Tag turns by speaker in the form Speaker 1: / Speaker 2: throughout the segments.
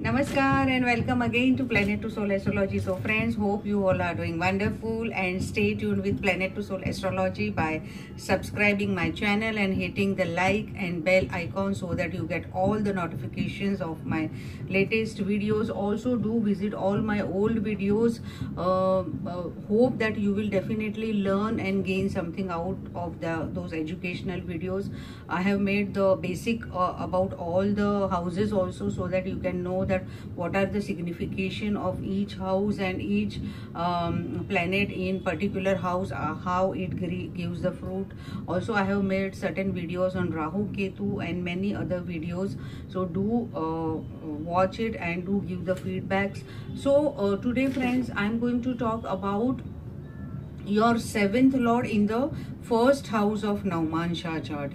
Speaker 1: Namaskar and welcome again to Planet to Soul Astrology. So friends, hope you all are doing wonderful and stay tuned with Planet to Soul Astrology by subscribing my channel and hitting the like and bell icon so that you get all the notifications of my latest videos. Also do visit all my old videos. Hope that you will definitely learn and gain something out of those educational videos. I have made the basic about all the houses also, so that you can know that what are the signification of each house and each planet in particular house, how it gives the fruit. Also I have made certain videos on Rahu, Ketu and many other videos, so do watch it and do give the feedbacks. So today friends, I'm going to talk about your seventh lord in the first house of Navmansh chart,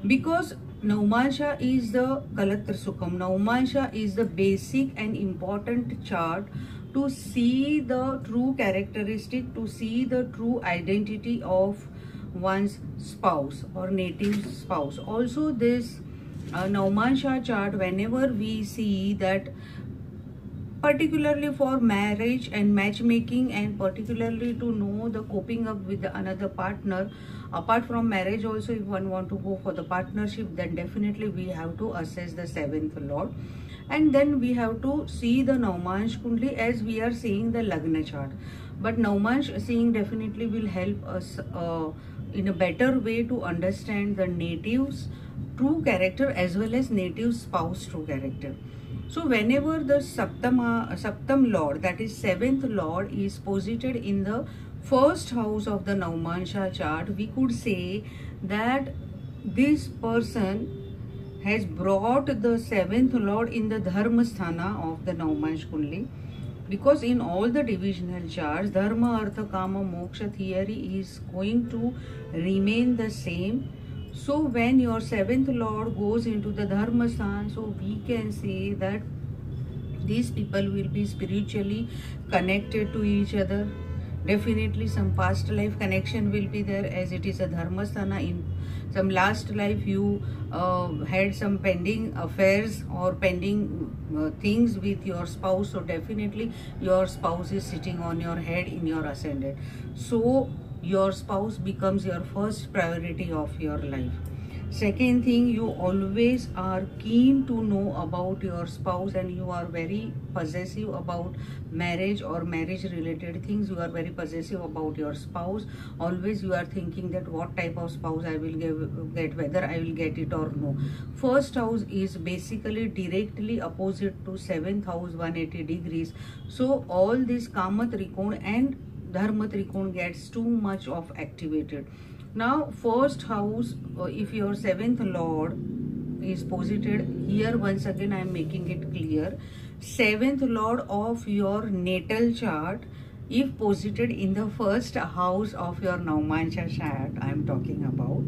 Speaker 1: because Navmansh is the Kalatra Sukham. Navmansh is the basic and important chart to see the true characteristic, to see the true identity of one's spouse or native spouse. Also this Navmansh chart, whenever we see that, particularly for marriage and matchmaking, and particularly to know the coping up with another partner, apart from marriage also, if one want to go for the partnership, then definitely we have to assess the seventh lord, and then we have to see the Navmansh Kundli as we are seeing the Lagna chart. But Navmansh seeing definitely will help us in a better way to understand the native's true character as well as native spouse true character. So whenever the Saptam Lord, that is seventh Lord, is posited in the first house of the Navmansh chart, we could say that this person has brought the seventh Lord in the Dharma Sthana of the Navmansh Kundli. Because in all the divisional charts, Dharma, Artha, Kama, Moksha theory is going to remain the same. So when your seventh lord goes into the Dharma Sthan, so we can say that these people will be spiritually connected to each other. Definitely some past life connection will be there, as it is a Dharma Sthana. In some last life you had some pending affairs or pending things with your spouse, so definitely your spouse is sitting on your head in your ascendant. So your spouse becomes your first priority of your life. Second thing, you always are keen to know about your spouse and you are very possessive about marriage or marriage related things. You are very possessive about your spouse. Always you are thinking that what type of spouse I will get, whether I will get it or no. First house is basically directly opposite to seventh house, 180 degrees. So all this Kama Trikona and Dharma Trikona gets too much of activated. Now first house, if your seventh lord is posited here, once again I am making it clear, seventh lord of your natal chart, if posited in the first house of your Navmansh chart, I am talking about,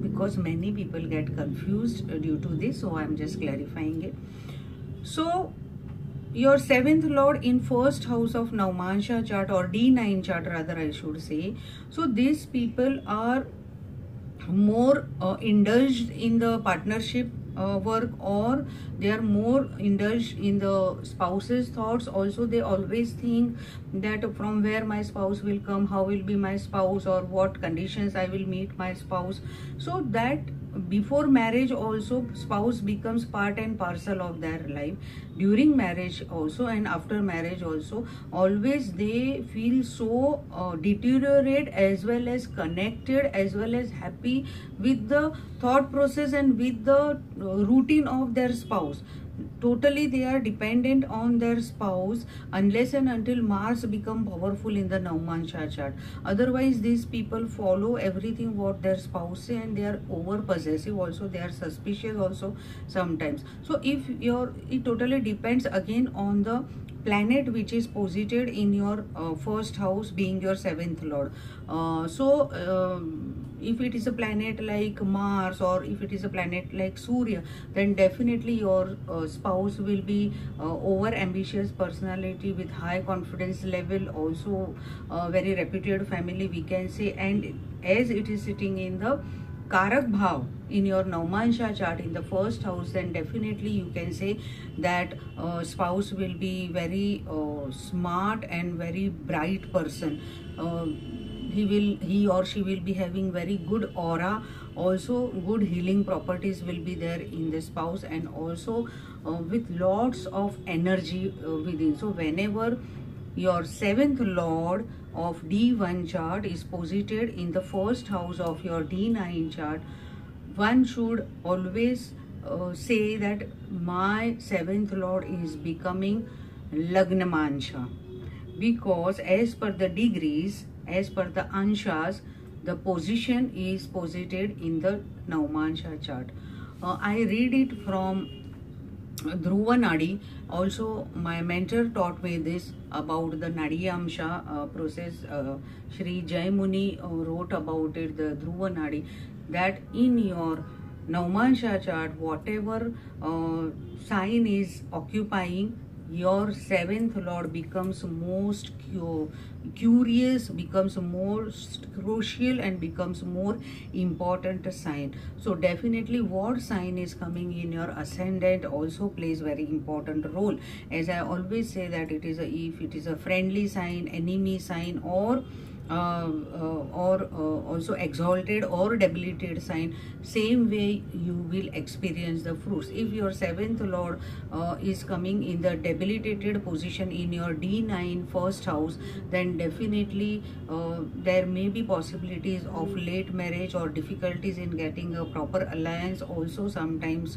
Speaker 1: because many people get confused due to this, so I am just clarifying it. So your seventh lord in first house of Navmansh chart, or D9 chart rather I should say. So these people are more indulged in the partnership work, or they are more indulged in the spouse's thoughts. Also they always think that from where my spouse will come, how will be my spouse, or what conditions I will meet my spouse. So that before marriage also spouse becomes part and parcel of their life. During marriage also and after marriage also, always they feel so deteriorate as well as connected as well as happy with the thought process and with the routine of their spouse. Totally they are dependent on their spouse unless and until Mars become powerful in the Navmansh chart. Otherwise these people follow everything what their spouse say, and they are over possessive also, they are suspicious also sometimes. So if it totally depends again on the planet which is posited in your first house being your seventh lord. If it is a planet like Mars, or if it is a planet like Surya, then definitely your spouse will be over ambitious personality with high confidence level, also very reputed family we can say, and as it is sitting in the Karak Bhav in your Navmansh chart in the first house, then definitely you can say that spouse will be very smart and very bright person. He or she will be having very good aura, also good healing properties will be there in the spouse, and also with lots of energy within. So whenever your seventh lord of D1 chart is posited in the first house of your D9 chart, one should always say that my seventh lord is becoming Lagnamansha, because as per the degrees, as per the anshas, the position is posited in the Navmansha chart. I read it from Dhruva Nadi. Also, my mentor taught me this about the Nadiyamsha process. Shri Jai Muni wrote about it, the Dhruva Nadi, that in your Navmansha chart, whatever sign is occupying, your seventh lord becomes most curious, becomes most crucial, and becomes more important sign. So definitely what sign is coming in your ascendant also plays very important role. As I always say that if it is a friendly sign, enemy sign, or also exalted or debilitated sign, same way you will experience the fruits. If your seventh lord is coming in the debilitated position in your D9 first house, then definitely there may be possibilities of late marriage or difficulties in getting a proper alliance. Also sometimes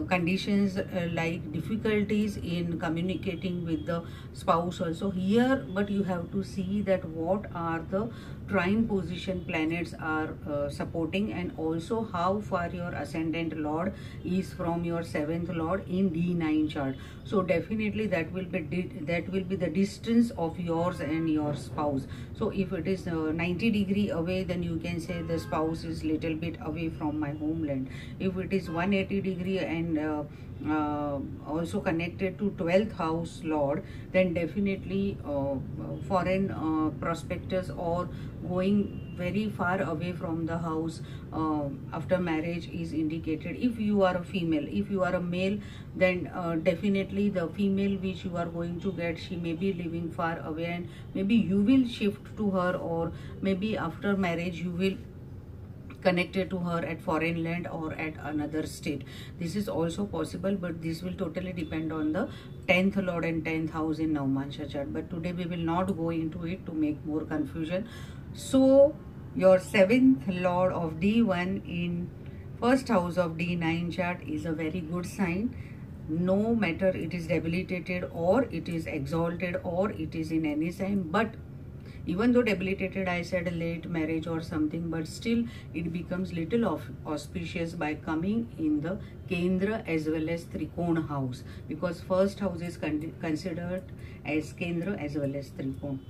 Speaker 1: conditions like difficulties in communicating with the spouse also here. But you have to see that what are the trine position planets are supporting, and also how far your ascendant lord is from your seventh lord in D9 chart. So definitely that will be the distance of yours and your spouse. So if it is 90 degree away, then you can say the spouse is little bit away from my homeland. If it is 180 degree and also connected to 12th house lord, then definitely foreign prospectors or going very far away from the house after marriage is indicated. If you are a female, if you are a male, then definitely the female which you are going to get, she may be living far away, and maybe you will shift to her, or maybe after marriage you will connected to her at foreign land or at another state. This is also possible, but this will totally depend on the 10th lord and 10th house in Navmansha chart. But today we will not go into it to make more confusion. So your 7th lord of D1 in first house of D9 chart is a very good sign. No matter it is debilitated or it is exalted or it is in any sign, but even though debilitated, I said late marriage or something, but still it becomes little auspicious by coming in the Kendra as well as Trikona house, because first house is considered as Kendra as well as Trikona.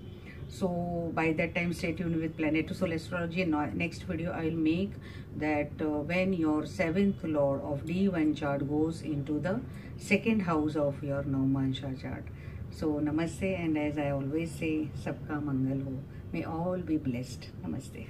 Speaker 1: So by that time, stay tuned with Planet to Soul Astrology. Next video I will make that when your 7th lord of D1 chart goes into the second house of your Navmansha chart. So namaste, and as I always say, sabka mangal ho. May all be blessed. Namaste.